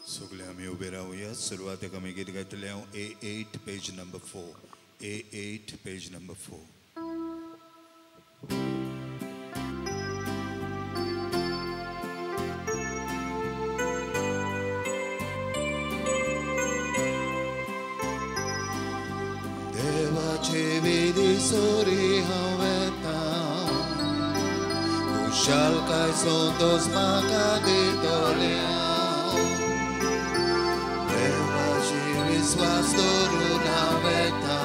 सगळे आम्ही उभे राहूया. सुरुवातेक आमी गीत गायतले. हांव A8 page number 4. A8 page number 4. देवाचे वेदी सोरी हांव येता, कुशालकाय सोदोस म्हाका दितोले. विश्वास दवरून हांव येता,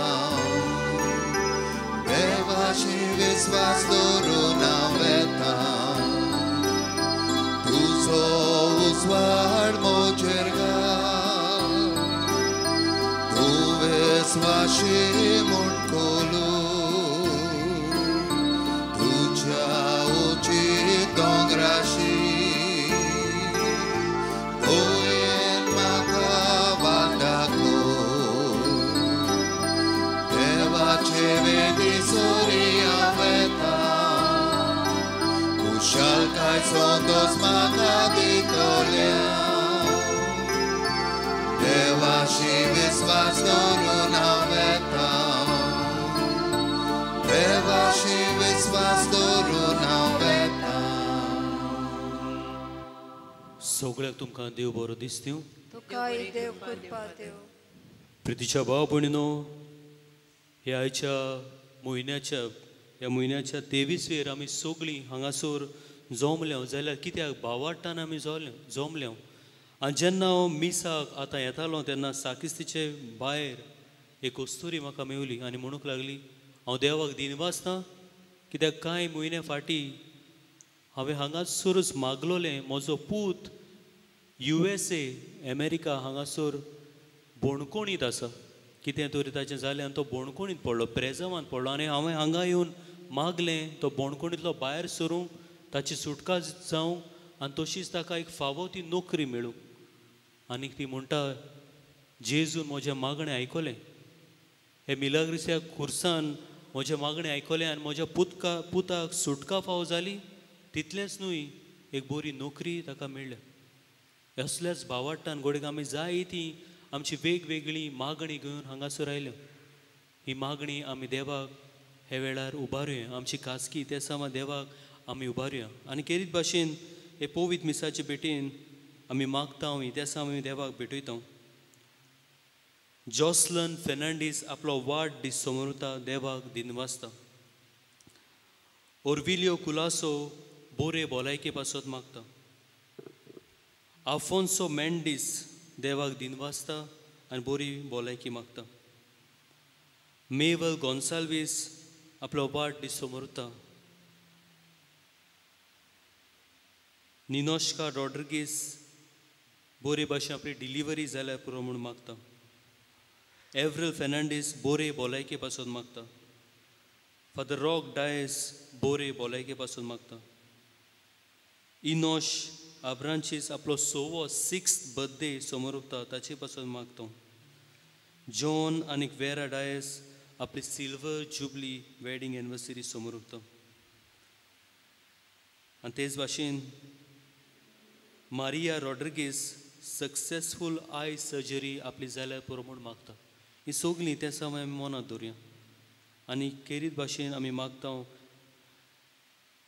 देवाची विश्वास दवरून हांव येता. तुजो उजवाड म्हजेर घाल, तूं विश्वासी म्हूण कोलू. तुज्या उचित दोंगराशी वेदी सोरी हांव येता, कुशालकाय सोदोस म्हाका दितोले. देवाशी विश्वास दवरून हांव येता, देवाशी विश्वास दवरून हांव येता. सगळ्याक तुमकां देव बरो दीस दिवं. तुकाय देव कृपा देव. प्रितीच्या भाव भयणीनो, ह्या आयच्या म्हयन्याच्या 23वेर आमी सगळीं हांगासर जमल्या. जाल्यार कित्याक भावार्थान आमी जमल्या. आनी जेन्ना हांव मिसाक आतां येतालो तेन्ना साकिस्तीचे भायर एक कस्तुरी म्हाका मेवली आनी म्हणूंक लागली, हांव देवाक दिनवासता कित्याक कांय म्हयने फाटीं हांवें हांगासरूच मागलोलें म्हजो पूत USA अमेरिका हांगासर बोणकोणीत आसा. कितें तरी ताचें जालें आनी तो बोणकोणीत पडलो, प्रेजमांत पडलो. आनी हांवें हांगा येवन मागलें तो बोणकोणींतलो भायर सरूंक, ताची सुटका जावंक आनी तशीच ताका एक फावो ती नोकरी मेळूं. आनी ती म्हणटा, जेजून म्हजें मागणें आयकलें. हे मिलाग्रिसाच्या खुर्सान म्हजें मागणें आयकलें आनी म्हज्या पुताक सुटका फावो जाली. तितलेंच न्हय, एक बरी नोकरी ताका मेळ्ळ्या. असल्याच भावार्थान घोडयेक आमी जाय ती आमची वेगवेगळी मागणी घेवन हांगासर आयल्यो. ही मागणी आमी देवाक हे वेळार उबारुया. आमची खासगी त्या सामा देवाक आमी उबारुया. आनी केरीत भाशेन हे पवित्र मिसाचे भेटेन आमी मागता, त्या सामा आमी देवाक भेटयता. जॉसलन फेर्नांडीस आपलो वाडदीस समोरता देवाक दिनवासता. ओर्विलियो कुलासो बोरे भलायके पासत मागता. आफोन्सो मेंडीस देवाक दिनवासता आनी बरी भलायकी मागता. मेवल गोन्साल्वीस आपलो वाडदीस समोरता. निनोश्का रॉड्रिगीस बरे भाशेन आपली डिलिव्हरी जाल्यार पुरो म्हूण मागता. एव्रिल फेर्नांडीस बोरे भलायके पासून मागता. फादर रॉक डायस बोरे भलायके पासून मागता. इनोश आब्रांचीस आपलो 6th बर्थडे समोर उरता, ताचे पासून मागता. जॉन आनी वेरा डायस आपली सिल्वर जुबली वेडिंग एनिवर्सरी समोर उरता. आनी तेच भाशेन Maria Rodrigues successful I surgery आपली जाल्यार पुरो म्हूण मागता. ही सगळीं त्या समय आमी मनांत दवरया. आनी केरीत भाशेन आमी मागता,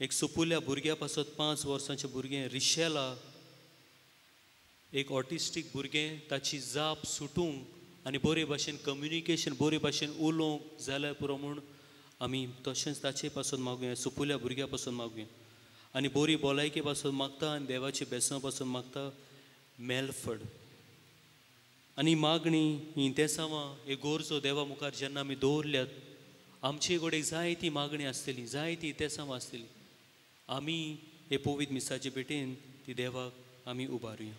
एक सुपुल्या भुरग्या पासत 5 वर्सांचें भुरगें रिशेला, एक ऑटिस्टीक भुरगें, ताची जाप सुटूंक आनी बरे भाशेन कम्युनिकेशन बरे भाशेन उलोवंक जाल्यार पुरो म्हूण आमी तशेंच ताचे पासून मागुया. सुपुल्या भुरग्या पासून मागुया. आनी बरी भलायके पासून मागता आनी देवाची बेसां पासून मागता मेलफड. आनी मागणी ही ते सामा एक गोरजो देवा मुखार जेन्ना आमी दवरल्यात, आमचे कडेन जायती मागणी आसतली, जायती ते सामा आसतली. आमी हे पवित्र मिसाचे भेटेन ती देवाक आमी उबारुया.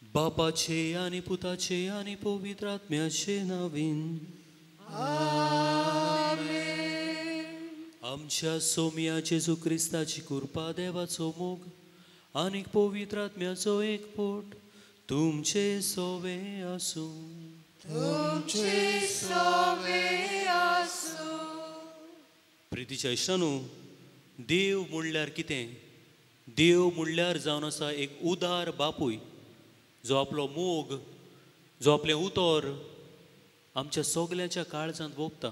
बापाचे आनी पुताचे आनी पवित्र आत्म्याचे नांवीन आमच्या सोम्या जेजू क्रिस्ताची कृपा, देवाचो मोग आनी पवित्र आत्म्याचो एकपोट तुमचे सोवे आसूं. प्रितीच्या इश्टांनो, देव म्हणल्यार कितें? देव म्हणल्यार जावन आसा एक उदार बापूय जो आपलो मोग जो आपलें उतर आमच्या सगल्यांच्या काळजांत भोगता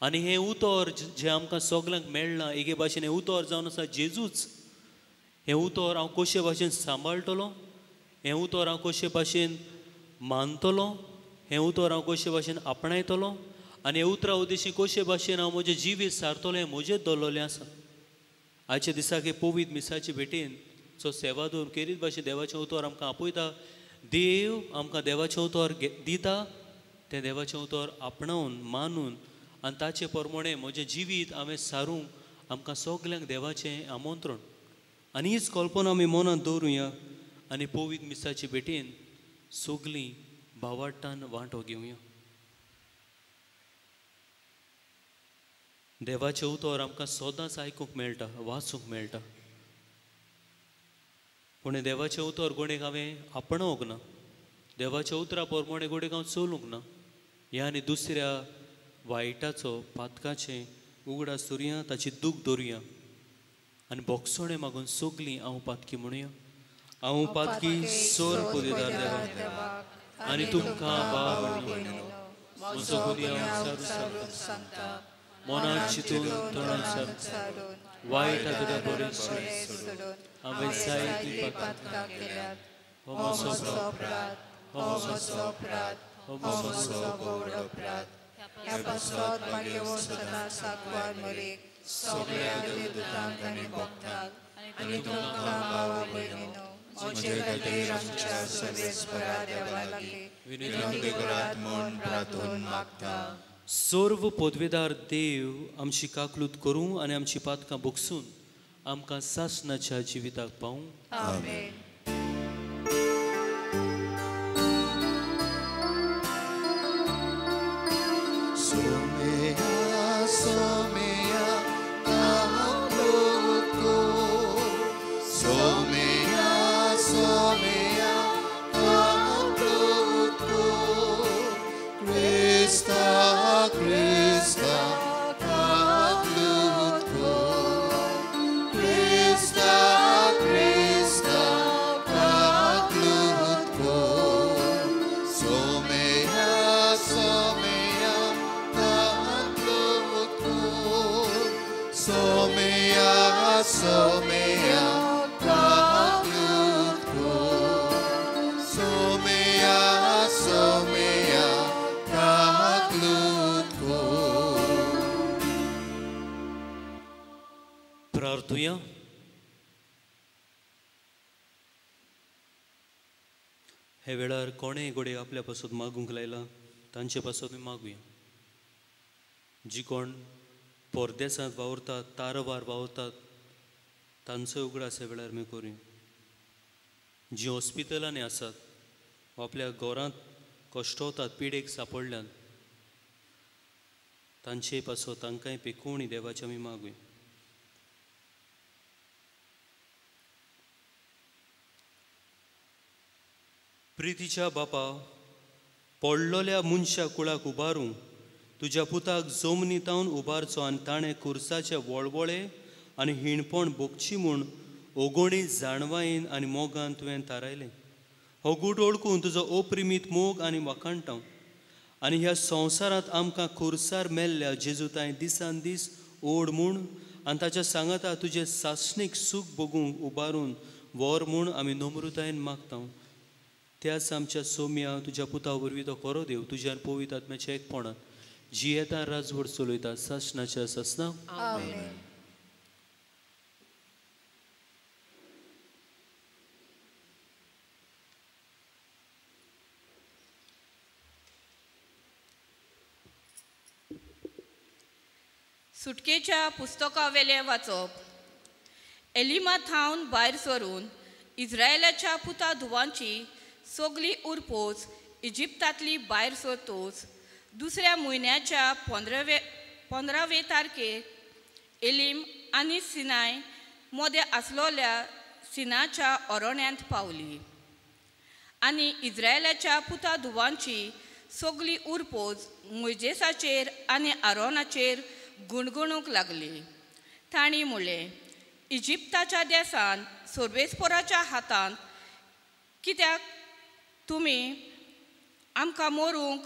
आनी हें उतर जें आमकां सगल्यांक मेळना एके भाशेन हें उतर जावन आसा जेजूच हें उतर हांव कशे भाशेन सांबाळटलो हें उतर हांव कशे भाशेन मानतलो हें उतर हांव कशे भाशेन आपणायतलो आनी हे उतरा उद्देशी कशे भाशेन हांव म्हजें जिवीत सारतलो हें म्हजेंच दवरलें आसा आयच्या दिसाक हे पवित्र मिसाचे भेटेन जो सेवा दवर केरीत भाशेन देवाचें उतर आमकां आपयता देव आमकां देवाचें उतर दिता तें देवाचें उतर आपणावन मानून आनी ताचे प्रमाणे म्हजें जिवीत हांवें सारूंक आमकां सगल्यांक देवाचें आमंत्रण आनी हीच कल्पना आमी मनांत दवरुया आनी पवित्र मिसाचे भेटेन सगलीं भावार्थान वांटो घेवया देवाचें उतर आमकां सदांच आयकूंक मेळटा वाचूंक मेळटा पूण देवाचें उतर कोणेक हांवें आपणावंक ना देवाच्या उतरा प्रमाणे कोणेक हांव चलूंक ना ह्या आनी दुसऱ्या वायटाचो पातकाचें उगडास दवरुया ताची दूख दवरुया आनी बोगसोणें मागून सगलीं हांव पातकी म्हणुया हांव पातकी सोर पुदेदार देवा आनी तुमकां भाव भयणीनो म्हजो गुदी हांव सारून सांगता मनांत चिंतून तोंडान सारून वायट तुका बरें सोडून हांवें जायतीं पातकां केल्यात हो म्हजो अपराध हो म्हजो अपराध हो म्हजो गौड अपराध ह्या पासत मागे वचना साकवार मरेक सगळ्या देवदूतांक आनी भक्तांक आनी तुमकां भावा भयणीनो म्हजे खातीर आमच्या सर्वेस्परा देवा लागीं विनवणी करात म्हूण प्रार्थून मागता सर्व पदवेदार देव आमची काकलूत करूं आनी आमची पातकां भोगसून आमकां सासणाच्या जिविताक पावूं आमेन सोमेया सोमेया काकलूत को सोमेया सोमेया काकलूत को क्रिस्ता क्रिस्ता काकलूत को क्रिस्ता क्रिस्ता काकलूत को सोमेया सोमेया काकलूत को सोमेया सोमेया काकलूत को सोमेया सोमेया काकलूत को प्रार्थुया हे वेळार कोणेय घोडे आपल्या पासून मागूंक लायला तांचे पासून मागुया जी कोण परदेसांत वावरतात तारवार वावरतात तांचो उगडास ह्या वेळार आमी करूं जी हॉस्पिटलांनी आसात वा आपल्या घरांत कश्टवतात पिडेक सांपडल्यात तांचे पासो तांकांय पेखोवणी देवाचे आमी मागुया प्रितीच्या बापा पडलोल्या मनशा कुळाक उबारूं तुज्या पुताक जमनीतावन उबारचो आनी ताणें कुर्साचे वळवळे आनी हिणपण भोगची म्हूण ओगोणी जाणवायेन आनी मोगान तुवें थारायलें हो गूट ओळखून तुजो अप्रिमीत मोग आनी वाखाणटाव आनी ह्या संवसारांत आमकां खुर्सार मेल्ल्या जेजूताय दिसान दीस ओड म्हूण आनी ताच्या सांगाता तुजें सासणीक सूख भोगूंक उबारून वर म्हूण आमी नम्रतायेन मागता त्याच आमच्या सोम्या तुज्या पुता वरवीं तो खरो देव तुज्या पवित्र आत्म्याच्या एकपणान जी येता राजवट चलयता सासणाच्या सासना आमेन सुटकेच्या पुस्तकावेले वाचप एलिमाथावन भायर सरून इस्रायलाच्या पुता धुवांची सगली उरपोस इजिप्तांतली भायर सरतोच दुसऱ्या म्हयन्याच्या 15वे तारखेक एलीम आनी सिनाय मदें आसलोल्या सिनाच्या अरण्यांत पावली आनी इस्रायलाच्या पुता धुवांची सगली उरपोस मोइजेसाचेर आनी आरोनाचेर गुणगुणूंक लागली तांणी म्हणलें इजिप्ताच्या देसान सोर्वेस्पोराच्या हातांत कित्याक तुमी आमकां मरूंक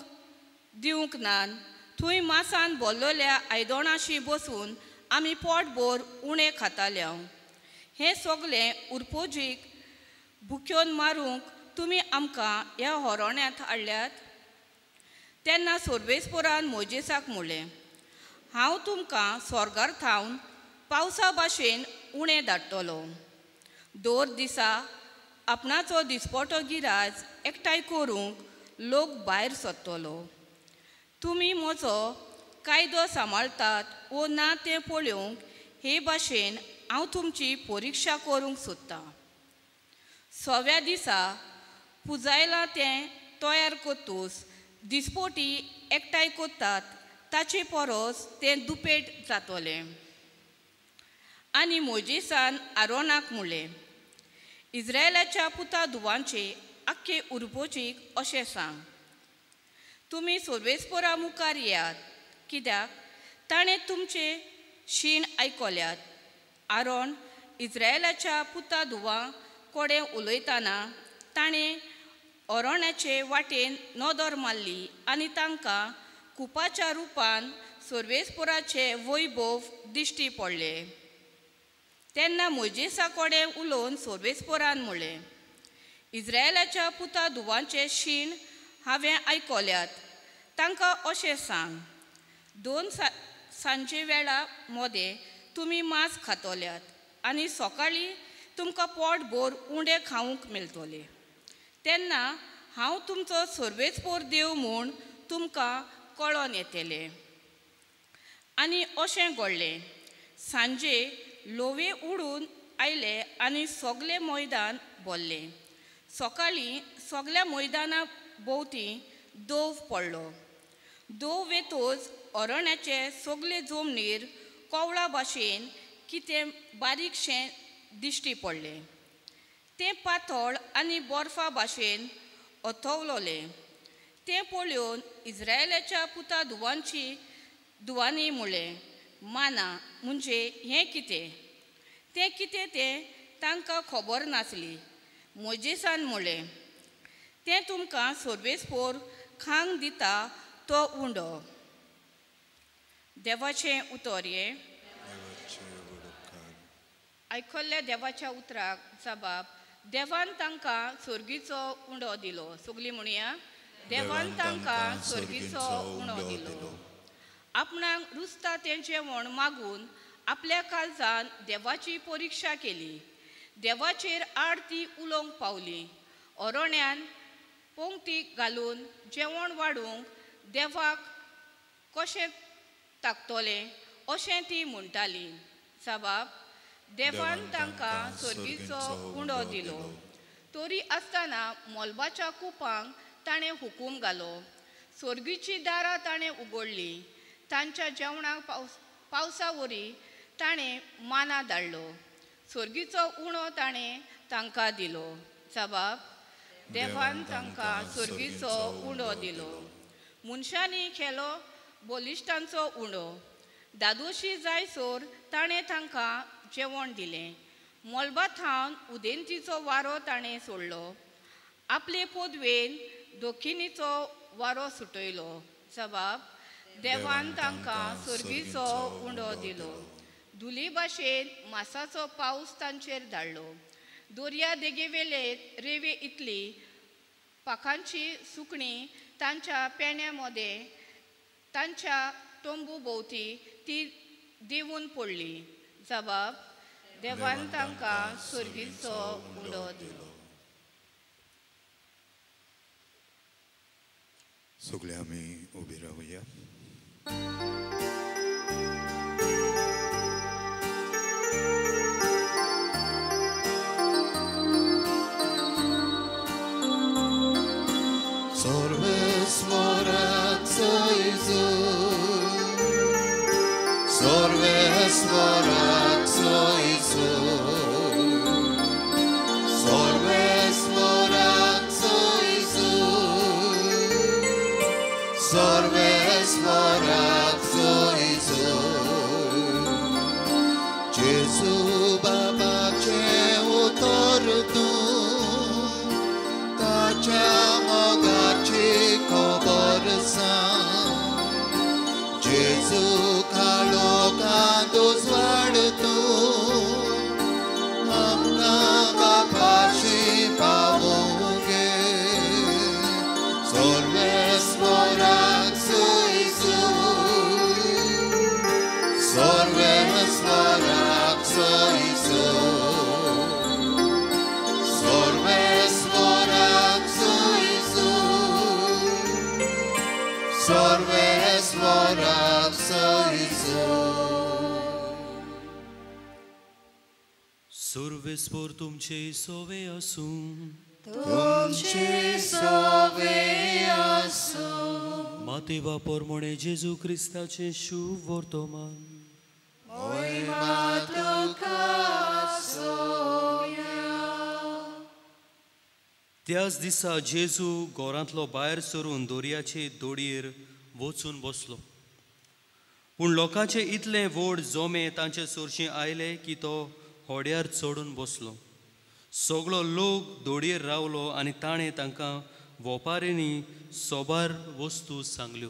दिवंक नान थंय मासान भरलेल्या आयदोणाशी बसून आमी पोटभर उणें खाताल्यो. हें सगलें उरपोजीक भुक्योन मारूंक तुमी आमकां ह्या होरोण्यांत हाडल्यात. तेन्ना सोर्वेस्पोरान मोजेसाक म्हणलें, हांव तुमकां स्वर्गार थावन पावसा भाशेन उणें धाडटलो. दर दिसा आपणाचो दिसपटो गिराज एकठांय करूंक लोक भायर सरतलो. तुमी म्हजो कायदो सांबाळटात वो ना तें पळोवंक हे भाशेन हांव तुमची परिक्षा करूंक सोदतां. 6व्या दिसा पुजायलां तें तयार करतूस दिसपोटी एकठांय करतात ताचे परस तें दुपेट जातलें. आनी मोजेसान आरोनाक म्हणलें, इस्रायलाच्या पुता धुवांचे आख्खे उरपोचीक अशें सांग, तुमी सोर्वेस्पोरा मुखार येयात, कित्याक ताणें तुमचे शीण आयकल्यात. आरोन इस्रायलाच्या पुता धुवां कोडे उलयतना ताणें अरोण्याचे वाटेन नदर मारली आनी तांकां कुपाच्या रुपान सोर्वेस्पोराचे वैभव दिश्टी पडले. तेन्ना मोजेसा कोडे उलोवन सोर्वेस्पोरान म्हणलें, इस्रायलाच्या पुता धुवांचे शीण हांवें आयकल्यात. तांकां अशें सांग, 2 सांजे वेळा मदें तुमी मांस खातल्यात आनी सकाळीं तुमकां पोटभर उंडे खावंक मेळटले. तेन्ना हांव तुमचो सोर्वेस्पोर देव म्हूण तुमकां कळोन येतलें. आनी अशें घडलें. सांजे लोवे उडून आयले आनी सगलें मैदान भरलें. सकाळीं सगल्या मैदाना भोंवती दोव पडलो. दोव येतोच अरण्याचे सगले जमनीर कोवळा भाशेन कितें बारीकशें दिश्टी पडलें. तें पातळ आनी बर्फा भाशेन अथवलोलें. तें पळोवन इस्रायलाच्या पुता धुवांनी म्हणलें, माना म्हणजे हें कितें? तें कितें तें तांकां खबर नासली. मोजेसान म्हणलें, तें तुमकां सोर्वेस्पोर खांक दिता तो उंडो. देवाचें उतर हें. आयकल्ल्या देवाच्या उतराक जबाब, देवान तांकां स्वर्गीचो उंडो दिलो. सगलीं म्हणया, देवान तांकां स्वर्गीचो उंडो दिलो. आपणाक रुचता तें जेवण मागून आपल्या काळजान देवाची परिक्षा केली. देवाचेर आरती उलोवंक पावली. अरोण्यान पंक्तीक घालून जेवण वाडूंक देवाक कशें ताकतलें अशें ती म्हणटाली. जबाब, देवान तांकां स्वर्गीचो उंडो दिलो. तरी आसतना मोलबाच्या कुपांक ताणें हुकूम घालो. स्वर्गीची दारां ताणें उगडलीं. तांच्या जेवणाक पावसा वरी ताणें माना धाडलो. स्वर्गीचो उणो ताणें तांकां दिलो. जबाब, देवान तांकां स्वर्गीचो उंडो दिलो. मनशांनी केलो बलिश्टांचो उंडो. दादोशी जायसोर ताणें तांकां जेवण दिलें. मोलबा थावन उदेंतीचो वारो ताणें सोडलो. आपले पोदवेन दोखिनीचो वारो सुटयलो. जबाब, देवान तांकां स्वर्गीचो उंडो दिलो. धुली भाशेन मासाचो पावस तांचेर धाडलो. दर्या देगेवेले रेवे इतली पाखांची सुकणीं तांच्या पेण्या मदें तांच्या तोंबू भोंवती ती देंवून पडली. जबाब, देवान तांकां स्वर्गीचो उंडो दिलो. सगळे आमी उबी रावया. Sorvesvoraco Jezu, sorvesvoraco Jezu, sorvesvoraco Jezu, sorvesvoraco Jezu, Jezu ba सुखा लोकांतूच वाढतूं आमकां बापाशी पावोंगे सर्वेस्वराक सोयीसू सर्वेस्वराक सोयीसू सर्वेस्वराक सोयीसू सर्वेस्वराक सोयीसू सर्वेस्वर तुमचे सोवे आसूं तुमचे सोवे आसूं मातेवा पोरमोणे जेजू क्रिस्ताचे शुभ वर्तमान महिमा तुका सोया त्याच दिसा जेजू गोरांतलो भायर सरून दोरयाचे दोडयेर वचून बसलो पूण लोकांचे इतले व्हड जोमे तांचे सुरशी आयले की तो होड्यार चडून बसलो सगळो लोक दोडयेर रावलो आनी ताणें तांकां वेपाऱ्यांनी सोबार वस्तू सांगल्यो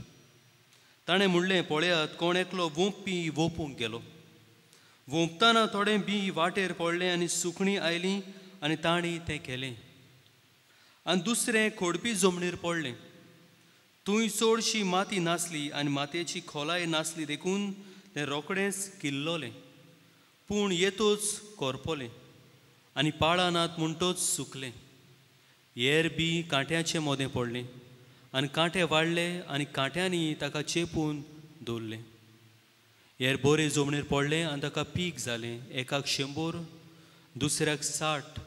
ताणें म्हणलें पळयात कोण एकलो वोंपी वोपूंक गेलो वोंपतना थोडें बी वाटेर पडलें आनी सुकणीं आयलीं आनी तांणी तें केलें आनी दुसरें खोडपी जमनीर पडलें थंय चडशी माती नासली आनी मातयेची खोलाय नासली देखून तें रोखडेंच किल्लोलें पूण येतूच करपोलें आनी पाळानात म्हणटोच सुकलें हेर बी कांट्याचें मोदें पडलें आनी कांटे वाडले आनी कांट्यांनी ताका चेपून दवरलें हेर बरे जमनीर पडलें आनी ताका पीक जालें एकाक 100 दुसऱ्याक 60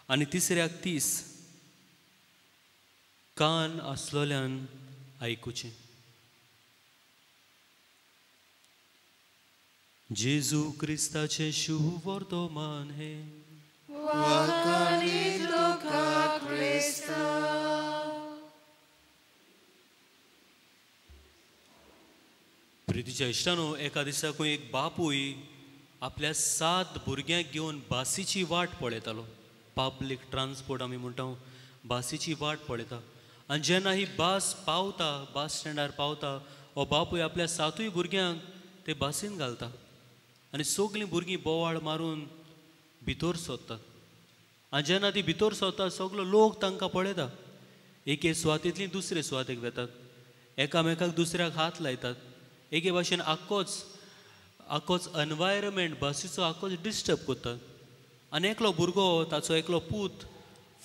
आनी तिसऱ्याक 30 कान आसलोल्यान आयकुचें जेजू क्रिस्ताचे शुभ वर्तमान हे वखाणी तुका क्रिस्ता प्रितीच्या इश्टानो एका दिसाकूय एक बापूय आपल्या 7 भुरग्यांक घेवन बासीची वाट पळयतालो पब्लीक ट्रान्सपोर्ट आमी म्हणटा बासीची वाट पळयता आनी जेन्ना ही बास पावता बस स्टँडार पावता हो बापूय आपल्या 7 भुरग्यांक ते बासीन घालता आनी सगळीं भुरगीं बोवाळ मारून भितर सोदतात आनी जेन्ना ती भितर सोदता सगळो लोक तांकां पळयता एके सुवातेंतली दुसरे सुवातेक वेतात एकामेकाक दुसऱ्याक हात लायतात एके भाशेन आख्खोच एनवायरमेंट बसीचो आख्खोच डिस्टर्ब करतात आनी एकलो भुरगो ताचो एकलो पूत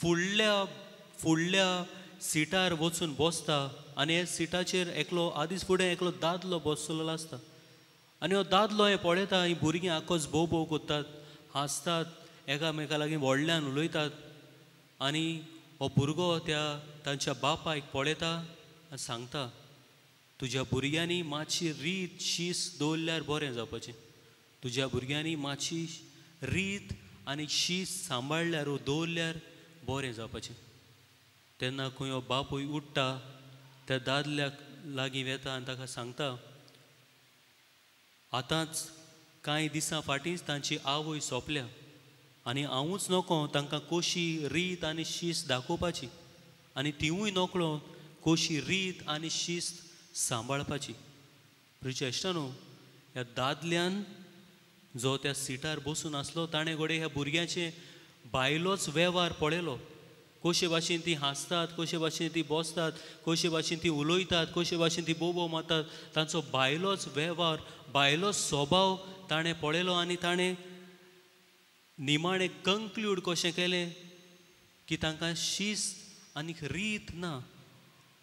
फुडल्या सिटार वचून बसता आनी हे सिटाचेर एकलो आदींच फुडें एकलो दादलो बसलेलो आसता आनी हो दादलो हें पळयता ही भुरगीं आख्खोच भोव भोव करतात हांसतात एकामेका लागीं व्हडल्यान उलयतात आनी हो भुरगो तांच्या बापायक पळयता आनी सांगता तुज्या भुरग्यांनी मातशी रीत शिस्त दवरल्यार बरें जावपाचें तुज्या भुरग्यांनी मातशी रीत आनी शिस्त सांबाळल्यार दवरल्यार बरें जावपाचें तेन्ना खंय हो बापूय उठ्ठा त्या दादल्याक लागीं वेता आनी ताका सांगता आतांच कांय दिसां फाटींच तांची आवय सोंपल्या आनी हांवूच नोको तांकां कशी रीत आनी शिस्त दाखोवपाची आनी तिवूय नोकळो कशी रीत आनी शिस्त सांबाळपाची प्रिय इश्टानो ह्या दादल्यान जो त्या सिटार बसून आसलो ताणें घोडे ह्या भुरग्याचे बायलोच वेव्हार पळयलो कशे भाशेन ती हांसतात कशे भाशेन ती बसतात कशे भाशेन ती उलयतात कशे भाशेन ती बोबो मारतात तांचो बायलोच वेव्हार बायलोच स्वभाव ताणें पळयलो आनी ताणें निमाणें कंक्लूड कशें केलें की तांकां शिस्त आनी रीत ना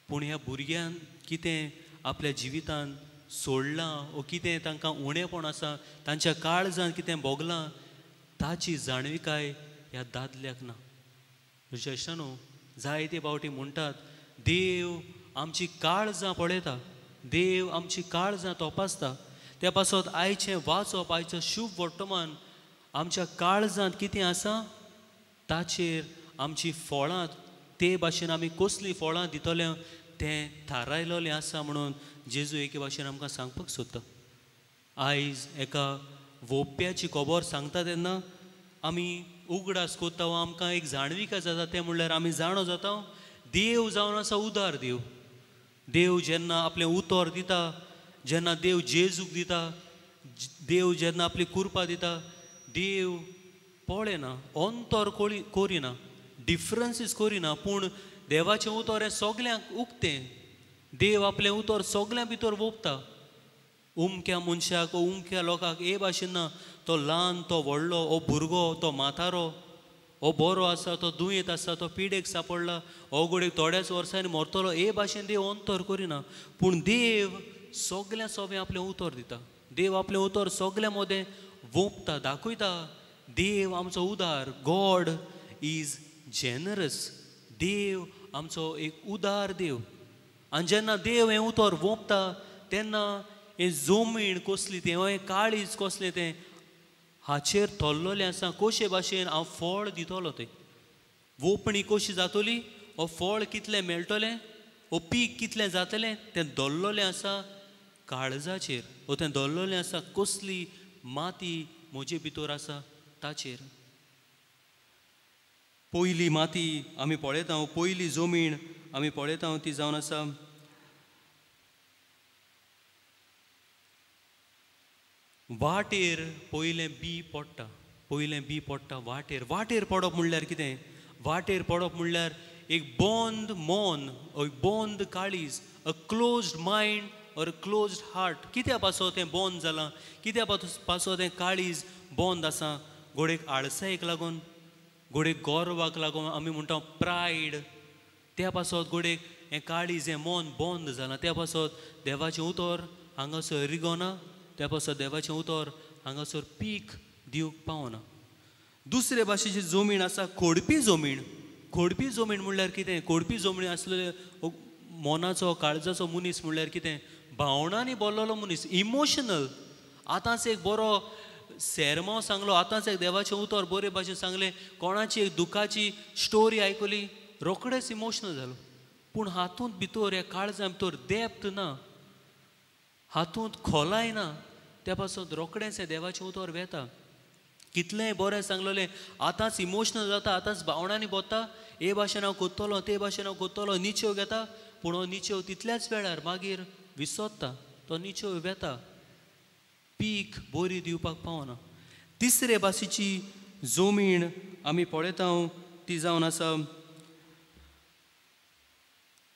पूण ह्या भुरग्यान कितें आपल्या जिवितांत सोडलां वो कितें तांकां उणेपण आसा तांच्या काळजांत कितें भोगलां ताची जाणविकाय ह्या दादल्याक ना तुज्या इश्टानो जायते फावटी म्हणटात देव आमची काळजां पळयता देव आमची काळजां तपासता त्या पासत आयचें वाचप आयचो शुभ वर्तमान आमच्या काळजांत कितें आसा ताचेर आमची फळां ते भाशेन आमी कसलीं फळां दितले तें थारायलोलें आसा म्हणून जेजू एके भाशेन आमकां सांगपाक सोदता आयज एका वोप्याची खबर सांगता तेन्ना आमी उगडास कोत्ता वा आमकां एक जाणविकाय जाता तें म्हणल्यार आमी जाणो जाता देव जावन आसा उदार देव देव जेन्ना आपलें उतर दिता जेन्ना देव जेजूक दिता, देव जेन्ना आपली कुरपा दिता, देव पळयना, अंतर कोरिना, डिफरन्सीस कोरिना, पूण देवाचें उतर हें सगल्यांक उक्तें. देव आपलें उतर सगल्यां भितर ओंपता. उमक्या मनशाक, उमक्या लोकांक हे भाशेन ना. तो ल्हान, तो व्हडलो, हो भुरगो, तो म्हातारो, हो बरो आसा, तो दुयेंत आसा, तो पिडेक सांपडला, हो घडये थोड्याच वर्सांनी मरतलो, हे भाशेन देव अंतर करिना. पूण देव सगल्या सोबे आपलें उतर दिता. देव आपलें उतर सगल्या मदें ओंपता, दाखयता. देव आमचो उदार. God is generous. देव आमचो एक उदार देव. आनी जेन्ना देव हें उतर ओंपता तेन्ना हें जमीन कसली तें, हें काळीज कसलें तें हाचेर थल्लोलें आसा. कशे भाशेन हांव फळ दितलो तें. ओपणी कशी जातली, हो फळ कितलें मेळटलें, हो पीक कितलें जातलें, तें दल्लोलें आसा काळजाचेर. हो तें दल्लोलें आसा कसली माती म्हजे भितर आसा ताचेर. पयली माती आमी पळयता, पयली जमीन आमी पळयता ती जावन आसा वाटेर. पयलें बी पडटा, पयलें बी पडटा वाटेर. वाटेर पडप म्हणल्यार कितें? वाटेर पडप म्हणल्यार एक बंद मन, एक बंद काळीज, अ क्लोज्ड मायंड और अ क्लोज्ड हार्ट. कित्या पासो तें बंद जालां, कित्या पासो तें काळीज बंद आसा? घोडेक आळसायेक लागून, घोडेक गोरवाक लागून, आमी म्हणटा प्रायड. त्या पासत घोडेक हें काळीज, हें मन बंद जालां. त्या पासत देवाचें उतर हांगासर रिगोना. त्या पासत देवाचें उतर हांगासर पीक दिवंक पावना. दुसरे भाशेची जमीन आसा खोडपी जमीन. खोडपी जमीन म्हणल्यार कितें? खोडपी जमीन आसलेले मनाचो, काळजाचो मनीस म्हणल्यार कितें? भावनांनी भरलेलो मनीस, इमोशनल. आतांच एक बरो सेरमो सांगलो, आतांच एक देवाचें उतर बरे भाशेन सांगलें, कोणाची एक दुखाची स्टोरी आयकली, रोखडेच इमोशनल जालो. पूण हातूंत भितर, ह्या काळजा भितर डेप्थ ना, हातूंत खोलाय ना. त्या पासून रोखडेंच हें देवाचें उतर वेता. कितलेंय बरें सांगलेलें, आतांच इमोशनल जाता, आतांच भावनांनी बोता, हे भाशेन हांव कोत्तलो, ते भाशेन हांव कोत्तलो, निचेव घेता. पूण हो निचेव तितल्याच वेळार मागीर विसरता, तो निचेव वेता, पीक बरी दिवपाक पावना. तिसरे भाशेची जमीन आमी पळयता ती जावन आसा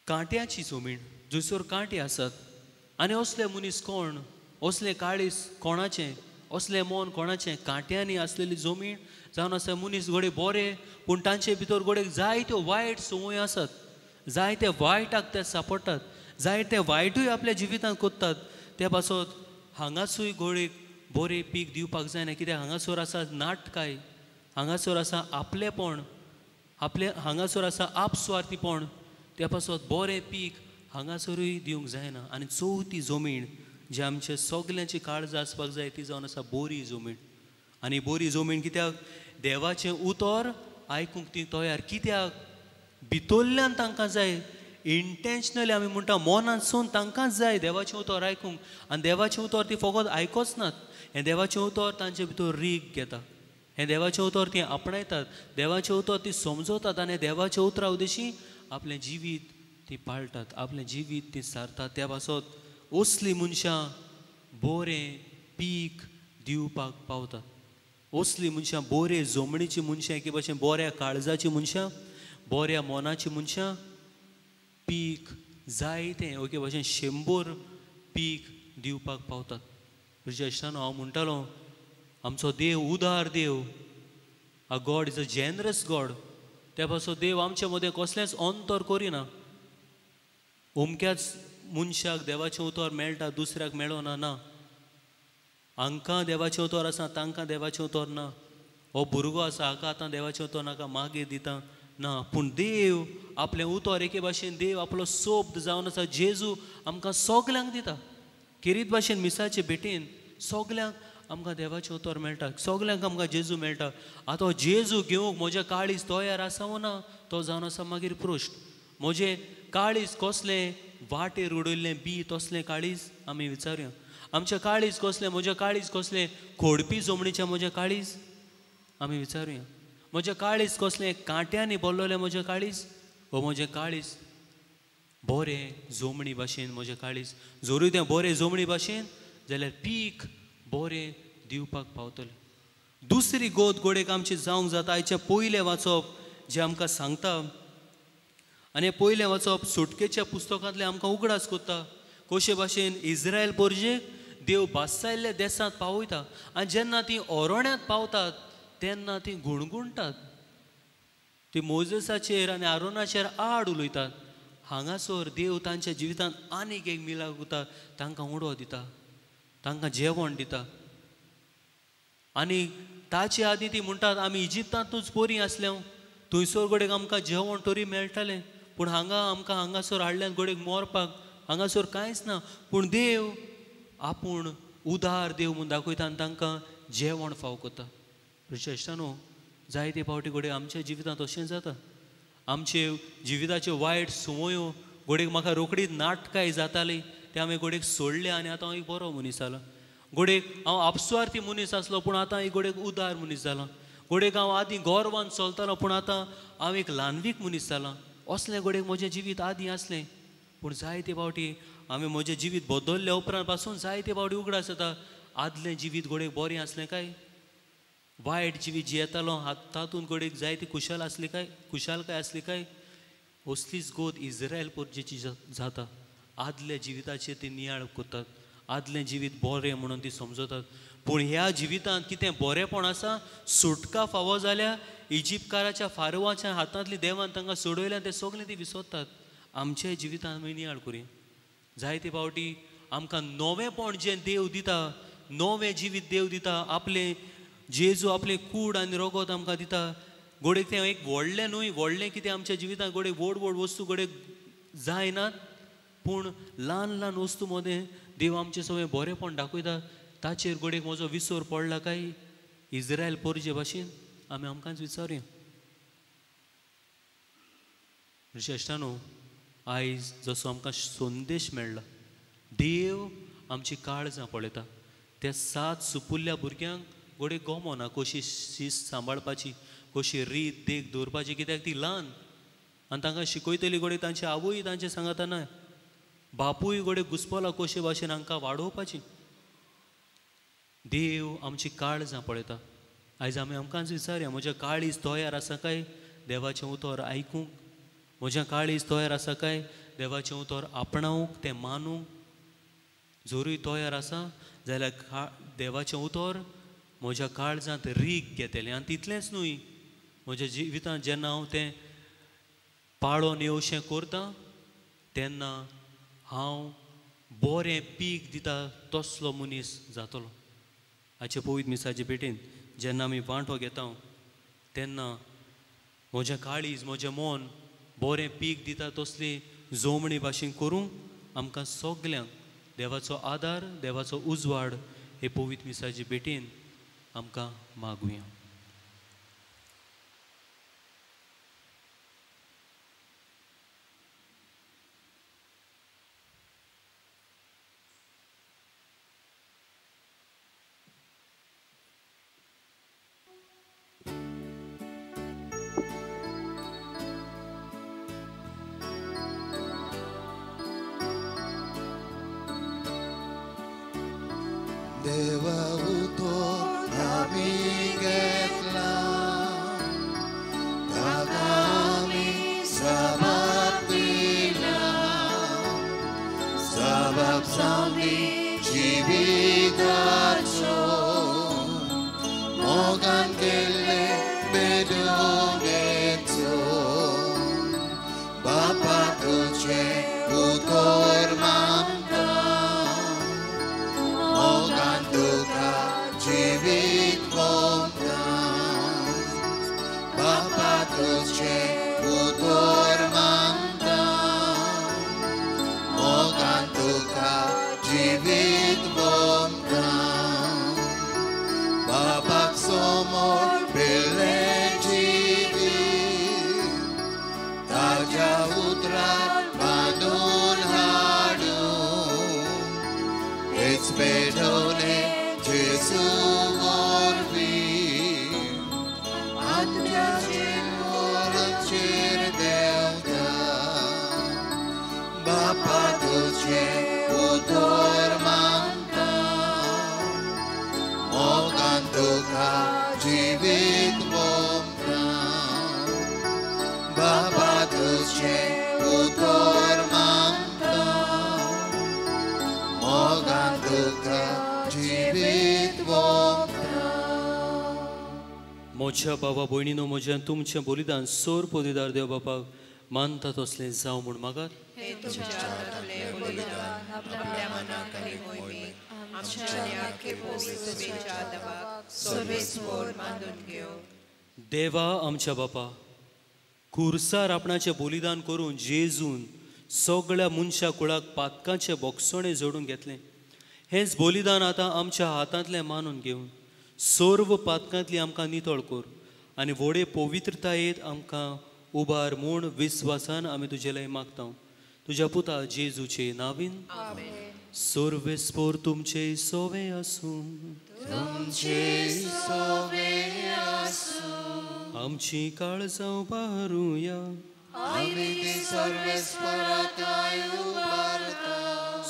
कांट्याची जमीन, जंयसर कांटे आसात. आनी असले मनीस कोण? असले काळीज कोणाचें? असलें मन कोणाचें? कांट्यांनी आसलेली जमीन जावन आसा मनीस घोडे बरे, पूण तांचे भितर घोडेक जायत्यो वायट संवय आसात. जायते वायटाक ते सांपडटात, जायते वायटूय आपल्या जिवितांत कोत्तात. त्या पासत हांगासूय घोडेक बरें पीक दिवपाक जायना. कित्याक हांगासर आसा नाटकाय, हांगासर आसा आपलेपण, हांगासर आसा आपस्वार्थीपण. त्या पासत बरें पीक हांगासरूय दिवंक जायना. आनी चवथी जमीन जी आमचे सगल्यांची काळजां आसपाक जाय ती जावन आसा बोरी जमीन. आनी बोरी जमीन कित्याक? देवाचें उतर आयकूंक ती तयार. कित्याक? भितरल्यान तांकां जाय, इंटेन्शनली आमी म्हणटा मनांतसून तांकांच जाय देवाचें उतर आयकूंक. आनी देवाचें उतर ती फकत आयकोच नात, हें देवाचें उतर तांचे भितर रीग घेता. हें देवाचें उतर ती आपणायतात, देवाचें उतर ती समजवतात. आनी देवाच्या उतरा उदेशी आपलें जिवीत ती पाळटात, आपलें जिवीत ती सारतात. त्या पासत असलीं मनशां बरें पीक दिवपाक पावतात. असलीं मनशां बरें जमणीचीं मनशां, एके भाशेन बऱ्या काळजाचीं मनशां, बऱ्या मनाचीं मनशां पीक जायतें, एके भाशेन 100 पीक दिवपाक पावतात. तुज्या इश्टानो हांव म्हणटालो, आमचो देव उदार देव. A God is a generous God. त्या पासत देव आमचे मदें कसलेंच अंतर करिना. अमक्याच मनशाक देवाचें उतर मेळटा, दुसऱ्याक मेळना ना. हांकां देवाचें उतर आसा, तांकां देवाचें उतर ना. हो भुरगो आसा, हाका आतां देवाचें उतर नाका, मागीर दिता ना. पूण देव आपलें उतर एके भाशेन देव आपलो सोब जावन आसा जेजू आमकां सगल्यांक दिता. खेरीत भाशेन मिसाचे भेटेन सगल्यांक आमकां देवाचें उतर मेळटा, सगल्यांक आमकां जेजू मेळटा. आतां जेजू घेवंक म्हजें काळीज तयार आसा वो ना, तो जावन आसा मागीर प्रश्न. म्हजें काळीज कसलें? वाटेर उडयल्लें बी तसलें काळीज आमी विचारया. आमचें काळीज कसलें? म्हजें काळीज कसलें? खोडपी जमणीचें म्हजें काळीज आमी विचारुया. म्हजें काळीज कसलें? कांट्यांनी भरलेलें म्हजें काळीज? हो म्हजें काळीज बरें जोमणी भाशेन म्हजें काळीज जोरूय तें बरें जोमणी भाशेन जाल्यार पीक बरें दिवपाक पावतलें. दुसरी गोद गोडेक आमची जावंक जाता आयच्या पयलें वाचप जें आमकां सांगता आनी पयलें वाचप सुटकेच्या पुस्तकांतलें आमकां उगडास कोत्ता कशे भाशेन इस्रायल पोरजेक देव बासायल्ल्या देसांत पावयता आनी जेन्ना तीं ओरोण्यांत पावतात तेन्ना तीं गुणगुणटात. ती मोजेसाचेर आनी आरोनाचेर आड उलयतात. हांगासर देव तांच्या जिवितांत आनीक एक मिलाग उरता, तांकां उडो दिता, तांकां जेवण दिता. आनी ताचे आदीं ती म्हणटात आमी इजिप्तांतूच बरीं आसल्या, थंयसर गोडेक आमकां जेवण तरी मेळटलें, पूण आमकां हांगासर हाडल्यान गोडेक मरपाक हांगासर कांयच ना. पूण देव आपूण उदार देव म्हूण दाखयता आनी तांकां जेवण फाव करता. श्रेश्ठानो, जायते फावटी गोडे आमच्या जिवितांत अशें जाता. आमचे जिविताच्यो वायट संवयो गोडेक म्हाका रोखडीच नाटकाय जाताली ते हांवें गोडेक सोडले आनी आतां हांव एक बरो मनीस जालो. गोडेक हांव आपस्वार्थी मनीस आसलो पूण आतां एक गोडेक उदार मनीस जालो. गोडेक हांव आदीं गोरवान चलतालो पूण आतां हांव एक ल्हानवीक मनीस जालां. असलें गोडेक म्हजें जिवीत आदीं आसलें. पूण जायते फावटी हांवें म्हजें जिवीत बदलल्या उपरांत पासून जायते फावटी उगडास जाता आदलें जिवीत गोडेक बरें आसलें काय, वायट जिवीत जियेतालो तातूंत गोडेक जायती कुशालकाय आसली काय. असलीच गोद इस्रायल पोरजेची जाता. आदल्या जिविताचेर ती नियाळ करतात, आदलें जिवीत बरें म्हणून ती समजतात. पूण ह्या जिवितांत कितें बरेंपण आसा, सुटका फावो जाल्या इजिप्तकाराच्या फारवाच्या हातांतली देवान तांकां सोडयल्यान तें सगळें ती विसरतात. आमच्या जिवितांत आमी नियाळ करुया. जायते फावटी आमकां नवेंपण जें देव दिता, नवें जिवीत देव दिता, आपलें जेजू आपलें कूड आनी रगत आमकां दिता. गोडेक तें एक व्हडलें न्हय, व्हडलें कितें आमच्या जिवितांत गोडेक व्हड व्हड वस्तू गोडेक जायनात, पूण ल्हान ल्हान वस्तू मदें देव आमचें सगळें बरेंपण दाखयता. ताचेर गोडेक म्हजो विसर पडला काय. इस्रायल पोरजे भाशेन आमी आमकांच विचारुया. श्रेश्ठानो, आयज जसो आमकां संदेश मेळ्ळा, देव आमची काळजां पळयता. त्या 7 सुपुल्ल्या भुरग्यांक गोडेक गमना कशी शिस्त सांबाळपाची, कशी रीत देख दवरपाची, कित्याक ती ल्हान आनी तांकां शिकयतली गोडेक तांची आवय तांचे सांगता ना, बापूय गोडेक घुसपला कशे भाशेन हांकां वाडोवपाची. देव आमची काळजां पळयता. आयज आमी आमकांच विचारया, म्हजें काळीज तयार आसा काय देवाचें उतर आयकूंक? म्हजें काळीज तयार आसा काय देवाचें उतर आपणावंक, तें मानूंक? जोरूय तयार आसा जाल्यार देवाचें उतर म्हज्या काळजांत रीग घेतलें. आनी तितलेंच न्हय, म्हज्या जिवितांत जेन्ना हांव तें पाळोन येवशें करतां तेन्ना हांव बरें पीक दिता तसलो मनीस जातलो. हाचे पवित्र मिसाचे भेटेन जेन्ना आमी वांटो घेता तेन्ना म्हजें काळीज, म्हजें मन बरें पीक दिता तसली जोमणी भाशेन करूंक आमकां सगल्यांक देवाचो आदार, देवाचो उजवाड हे पवित्र मिसाचे भेटेन आमकां मागुया. देवा उतर आमी घेतला, ताका आमी सबाब दिला, सबाब जावनी जिविताचो, मोगान केल्ले बेदोगेचो. बापा तुजे उतर जिवीत कोमदां, बापा तुजे उतर मागतां, मोगान तुका जिवीत कोमदां. बापाक समोर पिल्लें जिवीत, ताज्या उतरार बांदून हाडून, हेच बेडोले Jesu vorbi, atunci तुका जिवीत मोगतां बाबा तुझे उतर मागतां मोगान तुका जिवीत मोगतां म्हज्या बाबा भयणीनो म्हज्या तुमचें बलिदान सोर पोदिदार देव बापाक मानता तसलें जावं म्हूण मागात हे तुझ्या हातांतले बलिदान आपल्या मनाक आनी मोहिमेक आमच्या आनी आख्खे पवित्रतेच्या आदाराक सर्वेस्वर मानून घेव देवा आमच्या बापा खुर्सार आपणाचें बलिदान करून जेजून सगळ्या मनशा कुळाक पातकांचें बोगसणें जोडून घेतलें हेंच बलिदान आतां आमच्या हातांतलें मानून घेवन सर्व पातकांतली आमकां नितळ कर आनी व्हडे पवित्रतायेंत आमकां उबार म्हूण विस्वासान आमी तुजेले मागता तुज्या पुता जेजूचे नांवीन सर्वेस्पोर तुमचे सोवे आसूं आमची काळजां बारुया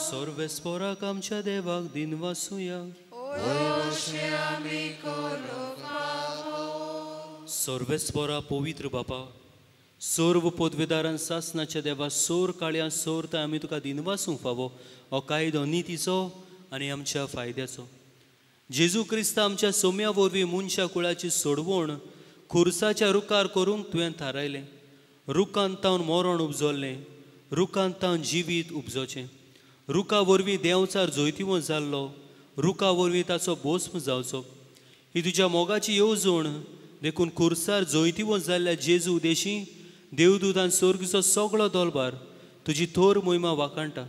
सर्वेस्पोराक आमच्या देवाक दिनवासुया सर्वेस्पोरा पवित्र बापा सर्व पदवेदारान सासनाच्या देवा सोर काळ्या सोर तर आमी तुका दिनवासूंक फावो हो कायदो नितीचो आनी आमच्या फायद्याचो जेजू क्रिस्त आमच्या सोम्या वरवीं मनशा कुळाची सोडवण खुर्साच्या रुखार करूंक तुवें थारायलें रुखांत तावन मरण उपजोल्लें रुखांत तावन जिवीत उपजोचें रुखा वरवीं देंवचार जोयतिवो जाल्लो रुखा वरवीं ताचो भस्म जावचो ही तुज्या मोगाची येवजण देखून खुर्सार जोयतिवो जाल्ल्या जेजू देशी देवदूतान स्वर्गीचो सगळो दोलबार तुजी थोर मोहिमा वाकाणटा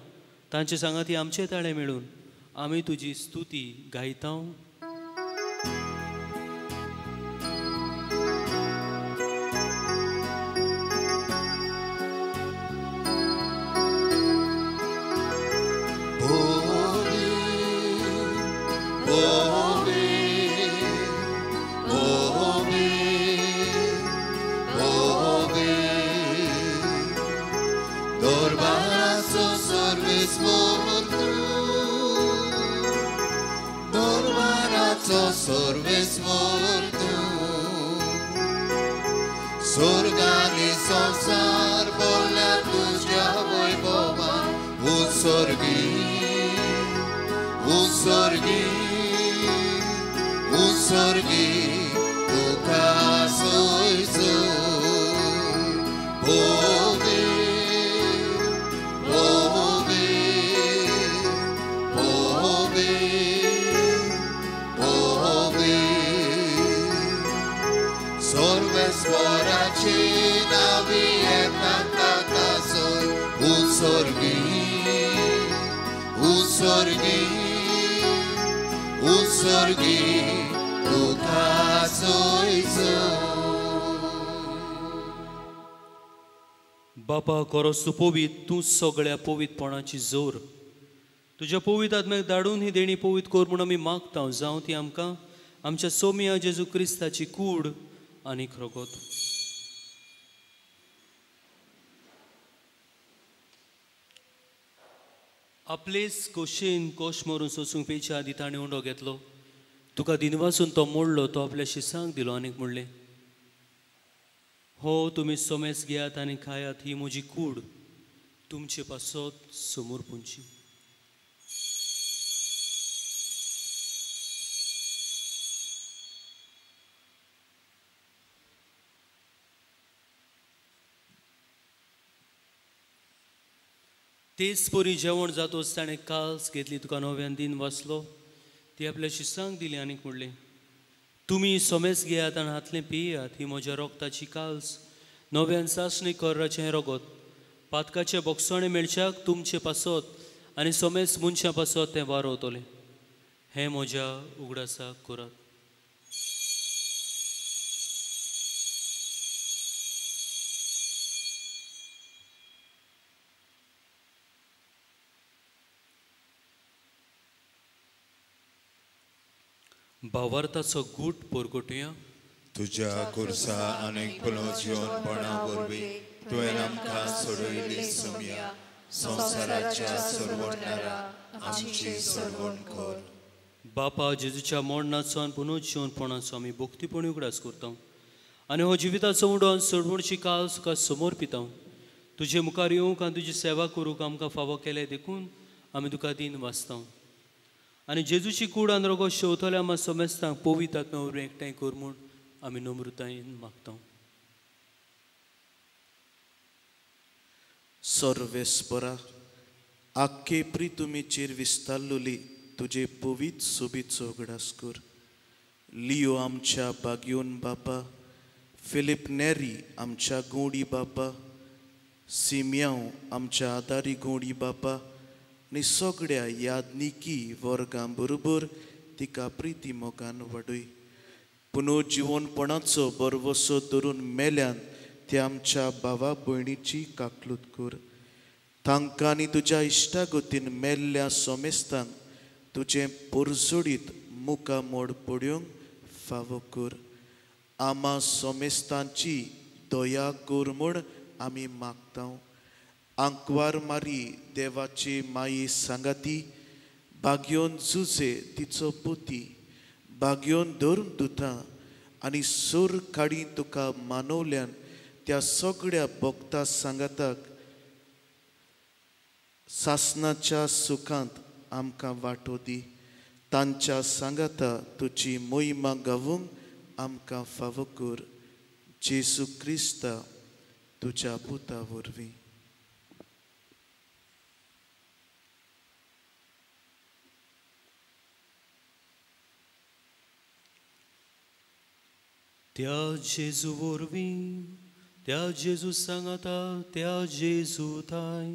तांचे सांगाती आमचे ताळे मेळून आमी तुजी स्तुती गायता Sorgani संसार बोलल्या तुझ्या वैभवान उत्सर्गी उत्सर्गी उत्सर्गी तुका सोयसो भोवे भोवे भोवे भोवे सर्वेस्वराची नावी एकांता सोय उत्सर्गी उत्सर्गी उत्सर्गी तुका सोयसो बापा खरोच तूं पवित तूं सगळ्या पवितपणाची जोर तुज्या पवित आत्म्याक धाडून ही देणी पवित कर म्हूण आमी मागता जावं ती आमकां आमच्या सोम्या जेजू क्रिस्ताची कूड आनी रगत आपलेच कोशेन कोश मारून सोसूंक पेच्या आदी ताणें उंडो घेतलो तुका दिनवासून तो मोडलो तो आपल्या शिसांक दिलो आनीक म्हणलें हो तुमी सोमेस घेयात आनी खायात ही म्हजी कूड तुमचे पासत समोर पुंची तेच परी जेवण जातोच ताणें काल्स घेतली तुका नव्यान दिन वाचलो ती आपल्या शिसांक दिली आनीक म्हणलें तुमी सोमेस घेयात आनी हातलें पियात ही म्हज्या रोगताची काल्स नव्यान सासणी कर्राचें रगत पातकाचे बोगसणे मेळच्याक तुमचे पासत आनी सोमेस मनशां पासत तें वारवतलें हें म्हज्या उगडासाक करात भावार्थाचो गूट परगटुया तुझ्या कुर्सा अनेक पुनर्जीवनपणा वरवीं तुवें आमकां सोडयली सोम्या संवसाराच्या सरवडणारा आमची सरवण कर बापा जेजूच्या मोडणाचो आनी पुनर्जीवनपणाचो आमी भोक्तीपणी उगडास करता आनी हो जिविताचो उडोवन सोडवणची काळ तुका समोर पिता. तुजे मुखार येवंक आनी तुजी सेवा करूंक आमकां फावो केले देखून आमी तुका दिन वाचता. आनी जेजूची कूड आनी रोगो शेवतले आमी समेस्तांक पवित्र आत्म्या वरवीं एकठांय कर म्हूण आमी नम्रतायेन मागता. सर्वेस्परा आख्खे प्रितुमीचेर विस्तारलोली तुजे पवित्र सोबीचो उगडास कर. लियो आमच्या बागयोन बापा, फिलिप नेरी आमच्या गोडी बापा, सिमियांव आमच्या आदारी गोडी बापा आनी सगळ्या यादनिकी वर्गां बरोबर तिका प्रिती मोगान वाडय. पुनर्जीवनपणाचो बरवसो धरून मेल्यान ते आमच्या भावा भयणीची काकलूत कर. तांकां आनी तुज्या इश्टागतीन मेल्ल्या सोमेस्तांक तुजें परजोडीत मुखामोड पडूंक फावो कर. आमा सोमेस्तांची दया कर म्हूण आमी मागता. आंकवार मारी देवाची माई सांगाती, बागयोन जुजे तिचो पोती, बागयोन धरून दुतां आनी सूर काडी तुका मानवल्यान त्या सगळ्या भक्ता सांगाताक सासनाच्या सुखांत आमकां वांटो दी. तांच्या सांगाता तुजी मोहिमा गावूंक आमकां फावो कर. जेजू क्रिस्ता तुज्या पुता वरवीं. त्या जेजू वरवीं, त्या जेजू सांगाता, त्या जेजू थाय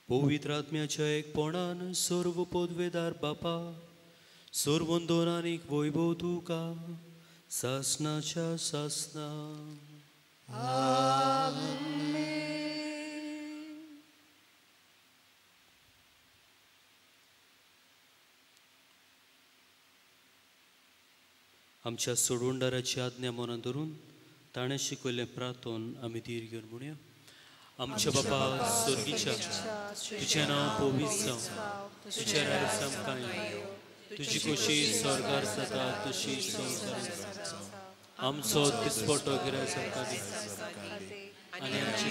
पवित्र आत्म्याच्या एकपणान सर्व पदवेदार बापा, सर्वंदोन आनीक वैभव तुका सासनाच्या सासना. आमच्या सोडवणदाराची आज्ञा मनात धरून ताणें शिकयलें प्रार्थन आमी धीर घेवन म्हणया. आमच्या बापा स्वर्गीच्या, तुजें नांव पवित्र जावं, तुजें राज आमकां येवं, तुजी खोशी स्वर्गार जाता तशी संवसारांत. आमचो दिसपटो गिरायक आमकां दी आनी आमची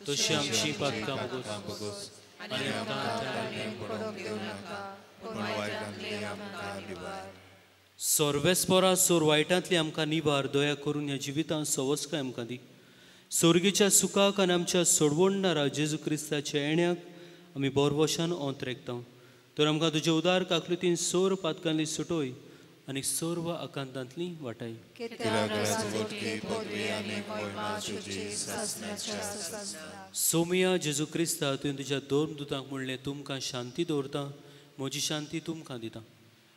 तशी आमची पातकां मागोस आनी सर्वेस्परा सोर वायटांतली आमकां निवार दया करून ह्या जिवितांत सवस्काय आमकां दी. स्वर्गीच्या सुखाक आनी आमच्या सोडवणदारा जेजू क्रिस्ताच्या येण्याक आमी बोरवशान ओंतरेकता. तर आमकां तुजे उदार काकलुतीन सोर पातकांतली सुटोय आनी सर्व आकांतांतली वाटाय. सोमिया जेजू क्रिस्ता तुवें तुज्या दोन दुतांक म्हणलें तुमकां शांती दवरता, म्हजी शांती तुमकां दिता.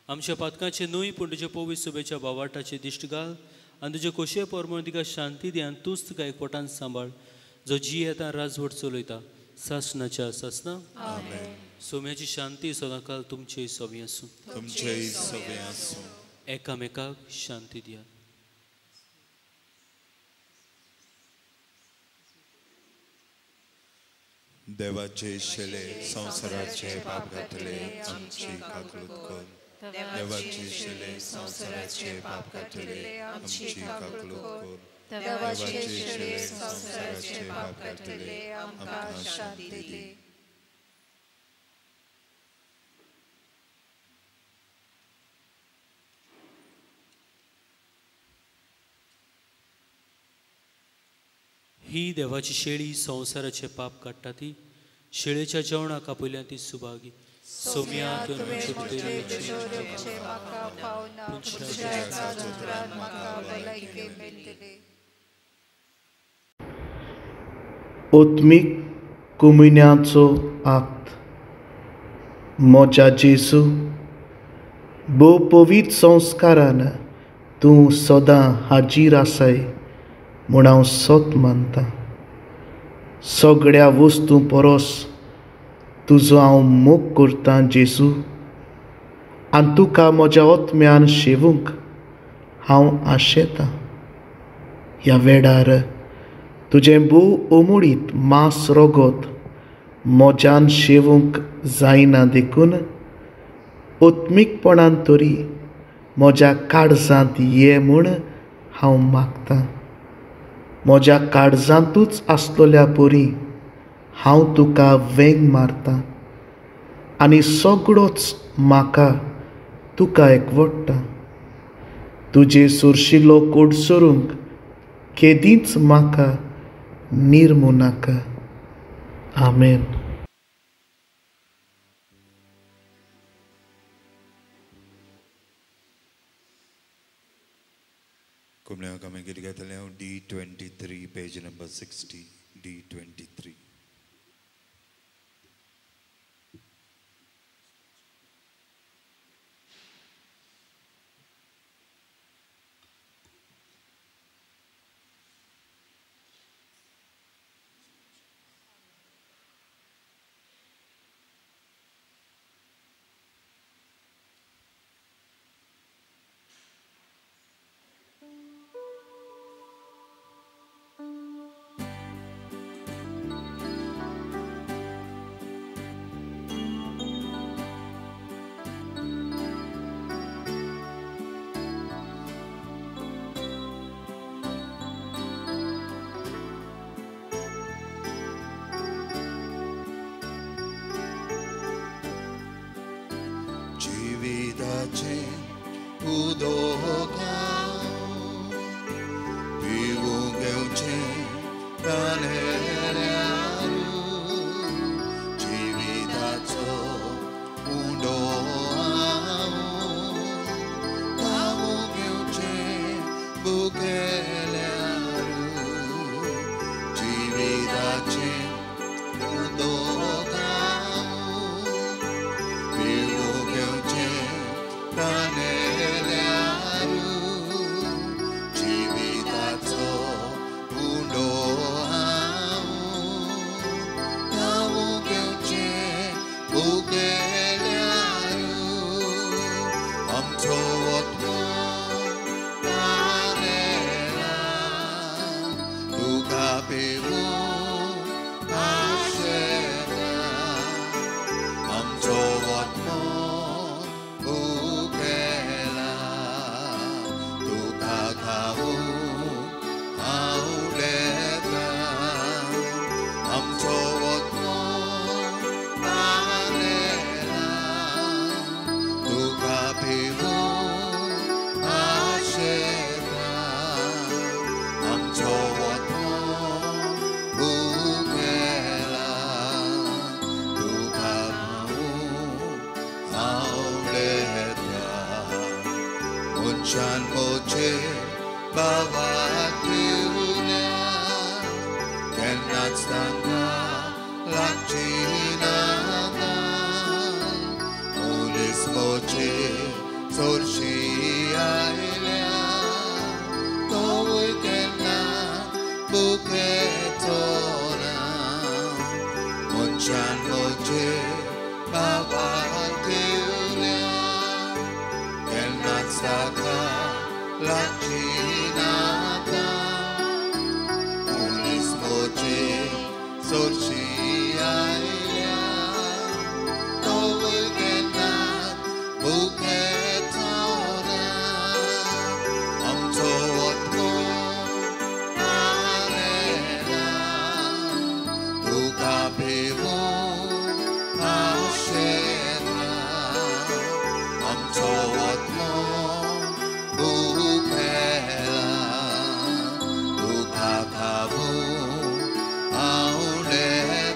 आमच्या पातकांचे न्हय पूण तुज्या पवित्र सुबेच्या बावाटाचे दिश्ट घाल आनी तुजे खोशये परमण तिका शांती दी आनी तूंच तिका एकवटान सांबाळ जो जी येता राजवट चलयता सासनाच्या सासना. सोम्याची शांती सदांकाल तुमचे सोबी आसूं. एकामेकाक शांती दिया. देवाचे शेले संसाराचे पाप घातले आमची काकलूत कर. देवाचे शेले संसाराचे पाप घातले आमची काकलूत कर. देवाचे शेले संसाराचे पाप घातले आमकां शांती दी. ही देवाची शेळी संवसाराचे पाप काडटा ती. शेळेच्या जेवणाक आपयल्या ती सुभागी. सोम्या ओत्मीक कुमिन्याचो आक्त. मोज्या जेजू, भोव पवित्र संस्कारान तूं सदां हाजीर आसाय म्हूण हांव सोत मानतां. सगळ्या वस्तू परस तुजो हांव मोग करतां जेजू, आनी तुका म्हज्या ओत्म्यान शेवूंक हांव आशेतां. ह्या वेळार तुजें भोव ओमोडीत मांस रोगोत म्हज्यान शेवूंक जायना देखून ओत्मीकपणान तरी म्हज्या काळजांत ये म्हूण हांव मागतां. म्हज्या काळजांतूच आसलेल्या परी हांव तुका वेंग मारतां आनी सगळोच म्हाका तुका एकवटटा. तुजे सुरशिल्लो कूड सोरूंक केदींच म्हाका निर्मू नाका. आमेन. कुमळ्या आमी कितें घेतलें D23 पेज नंबर 60 D23. जिविताचे उदक पिवूंक घेवचें ताणेल्यारू जिविताचो उंडो पिवूंक घेवचें बुकेल्यारू जिविताचें उदक पिवूंक घेवचें ताणेल्यारू जिविताचो उंडो पिवूंक घेवचें बुकेल्यारू आमचो वतनो ताणेला तुका पिवूंक आशेता. आमचो वतनो बुकेला तुका खावूंक आवडेता. आमचो वतनो ताणेला तुका पिवूंक आशेता. आमचो वतनो बुकेला तुका खावूंक आवडेता. मनशान मोचे बाबाक दिवल्या केन्नाच तांकां लागची नाका. मुलीस मोचे चोरशी आयल्या तोवूय केन्ना बुकेचो ना. मनशान मोचे बाबाक दिवल्या केन्नाच ताका लागची नाका. मुलीस मोचे चोरशी आयल्या तोवूय केन्ना बुकेचो ना. आमचो वतनो ताणेला तुका पिवूंक आशेता. आमचो वतनो बुकेला तुका खावूंक आवडेता.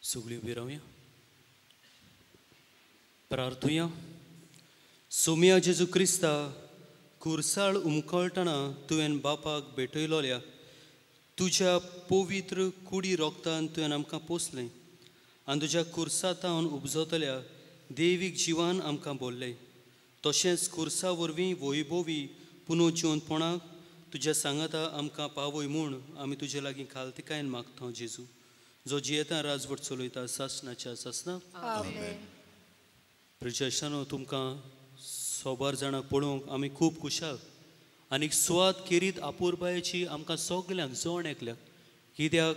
सगळीं उबी रावया. प्रार्थुया. सोम्या जेजू क्रिस्ता, कुर्साळ उमकळटना तुवें बापाक भेटयलोल्या तुज्या पवित्र कुडी रोगतान तुवें आमकां पोसलें आनी तुज्या कुर्सातावन उपजतल्या देवीक जिवान आमकां बोल्लें. तशेंच कुर्सा वरवीं वैभवी पुनर्जीवनपणाक तुज्या सांगाता आमकां पावय म्हूण आमी तुजे लागीं खालतिकायेन मागता जेजू, जो जियेता राजवट चलयता सासणाच्या सासना. प्रजाशानो, तुमकां सोबार जाणांक पळोवंक आमी खूब खुशाल आनीक सुवात केरीत आपुरबायेची आमकां सगल्यांक जण एकल्याक, कित्याक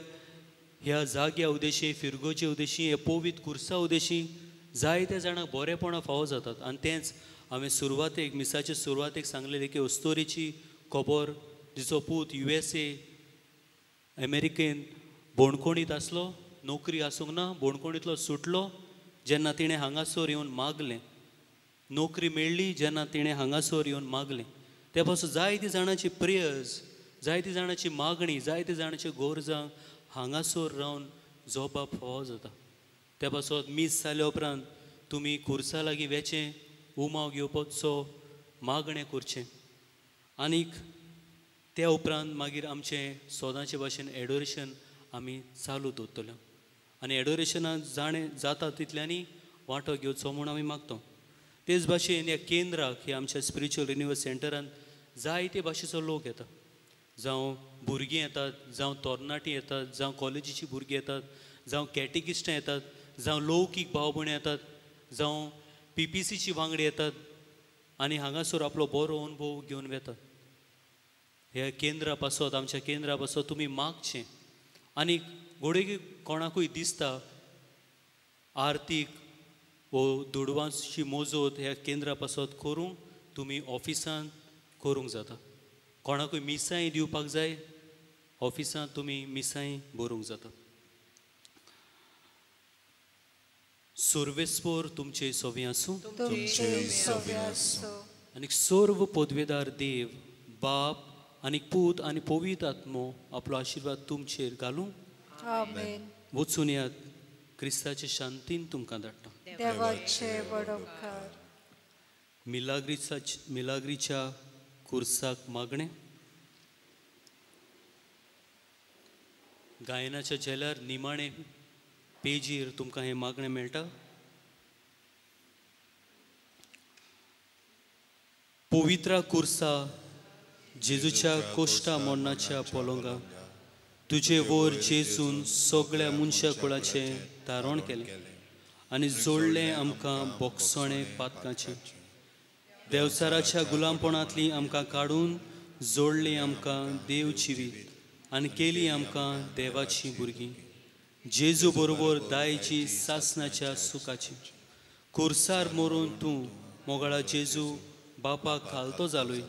ह्या जाग्या उदेशी, फिरगोचे उदेशी, हे पवित्र कुर्सा उदेशी जायत्या जाणांक बरेपणां फावो जातात. आनी तेंच हांवें सुरवातेक मिसाचे सुरवातेक सांगलेलें की अस्तोरेची खबर, जिचो पूत USA अमेरिकेन बोणकोणीत आसलो, नोकरी आसूंक ना, बोणकोणींतलो सुटलो जेन्ना तिणें हांगासर येवन मागलें. नोकरी मेळ्ळी जेन्ना तिणें हांगासर येवन मागलें. त्या पासून जायतीं जाणांची प्रेयर्स, जायतीं जाणांची मागणी, जायतीं जाणांची गोरजां हांगासर रावन जोबाब फावो जाता. त्या पासून मीस जाल्या उपरांत तुमी कुर्सा लागीं वेचें, उमाव घेवपाचो, मागणें करचें. आनीक त्या उपरांत मागीर आमचें सोदांचे भाशेन एडोरेशन आमी चालू दवरतले आनी एडोरेशनान जाणें जाता तितल्यांनी वांटो घेवचो म्हूण आमी मागता. तेच भाशेन ह्या केंद्राक, ह्या आमच्या स्पिरिच्युअल रिन्यूवल सेंटरान जायते भाशेचो लोक येता. जावं भुरगीं येतात, जावं तरणाटीं येतात, जावं कॉलेजीची भुरगीं येतात, जावं कॅटेकिस्टां येतात, जावं लौकीक भाव भयणी येतात, जावं PPCची वांगडी येतात आनी हांगासर आपलो बरो अनुभव घेवन वेतात. ह्या केंद्रा पासत, आमच्या केंद्रा पासत तुमी मागचें. आनीक घोडे कोणाकूय दिसता आर्थीक वो दुडवांची मोजत ह्या केंद्रा पासत करूंक तुमी ऑफिसान करूंक जाता. कोणाकूय मिसाय दिवपाक जाय, ऑफिसांत तुमी मिसाय बरोवंक जाता. सर्वेस्पर तुमचे सोबी आसूं. आनीक सर्व पदवेदार देव, बाप आनीक पूत आनी पवित्र आत्मो आपलो आशिर्वाद तुमचेर घालूं. वचून यात. क्रिस्ताचे शांतीन तुमकां धाडटा. मिलाग्रीच्या कुर्साक मागणें. गायनाच्या जेल्यार निमाणे पेजीर तुमकां हें मागणें मेळटा. पवित्रा कुर्सा, जेजूच्या कोश्टा मोन्नाच्या पोलोंगा, तुजे वोर जेजून सगळ्या मनशा कुळाचें तारण केलें आनी जोडलें आमकां बोगसणे पातकाचें. देवचाराच्या गुलामपणांतलीं आमकां काडून जोडलीं आमकां देवजिवीत आनी केलीं आमकां देवाचीं भुरगीं. जेजू बरोबर दायची सासणाच्या सुखाची. कुर्सार मरून तूं मोगाळा जेजू बापाक घालतो जालोय.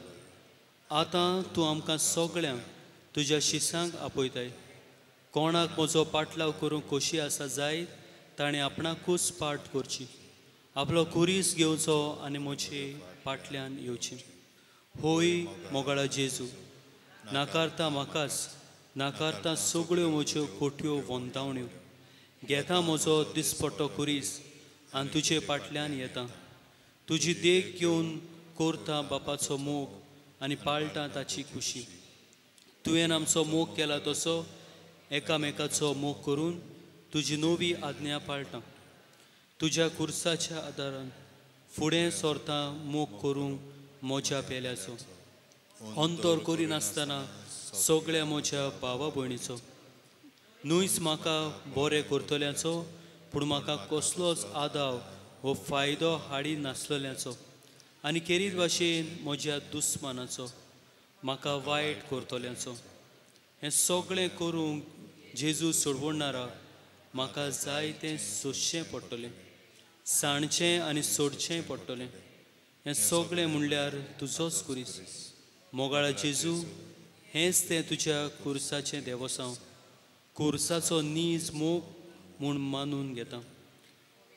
आतां तूं आमकां सगळ्यांक तुज्या शिसांक आपयताय. कोणाक म्हजो पाटलाव करूंक खोशी आसा जायत ताणें आपणाकूच पाट करची. आपलो कुरीस घेवचो आनी म्हजे फाटल्यान येवचें. होय मोगाळा जेजू, नाकारता म्हाकाच, नाकारता सगळ्यो म्हज्यो खोट्यो वंतावण्यो. घेता म्हजो दिसपट्टो कुरीस आनी तुजे फाटल्यान येता. तुजी देख घेवन कोरता बापाचो मोग आनी पाळटा ताची खुशी. तुवें आमचो मोग केला तसो एकामेकाचो मोग करून तुजी नवी आज्ञा पाळटा. तुज्या कुर्साच्या आदारान फुडें सोरता मोग करूंक म्हज्या पेल्याचो. अंतर करिनासतना सगळ्या म्हज्या भावा भयणीचो. न्हूच म्हाका बरें करतल्याचो, पूण म्हाका कसलोच आदाव वो फायदो हाडी नासलेल्याचो आनी केरीत भाशेन म्हज्या दुस्मानाचो, म्हाका वायट करतल्याचो. हें सगळें करूंक जेजू सोडवणारा म्हाका जाय तें सोंसचें पडटलें, सांडचें आनी सोडचें पडटलें. हें सगळें म्हणल्यार तुजोच कुरीस. मोगाळा जेजू, हेंच तें तुज्या कुर्साचें देवसांव. कुर्साचो नीज मोग म्हूण मानून घेता.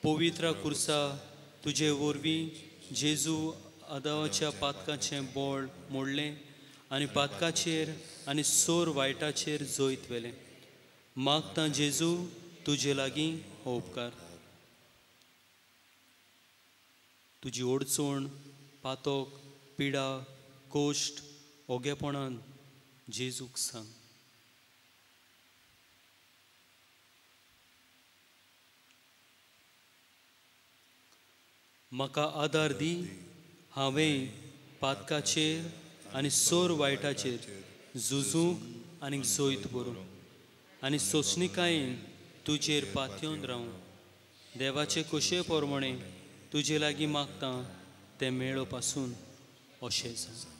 पवित्रा कुर्सा, तुजे वरवीं जेजू आदावाच्या पातकाचें बोळ मोडलें आनी पातकाचेर आनी सोर वायटाचेर जोयत वेलें. मागता जेजू तुजे लागीं हो उपकार. तुजी ओडचूण, पातोक, पिडा, कोश्ट, ओगेपणान जेजूक सांग. म्हाका आदार दी, हांवें पातकाचेर आनी सोर वायटाचेर झुजूंक आनी जोयत बरोवन आनी सोंसणिकायेन तुजेर पातयेवन रावूं. देवाचे कुशे पोरमणे तुजे लागीं मागतां तें मेळो पासून अशें सांग.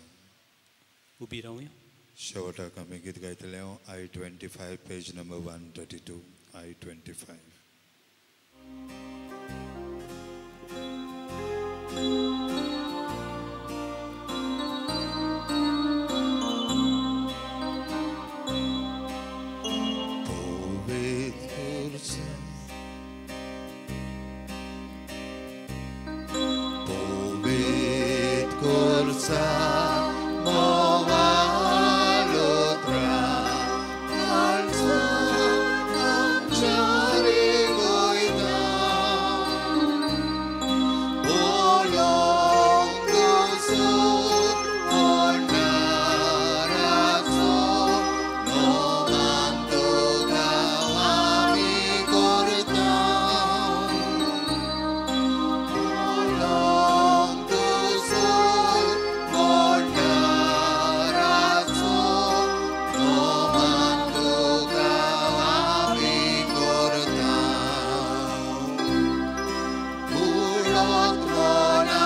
उबी रावया. शेवटाक आमी गीत गायतले I-25 page number 132 I-25. Lord,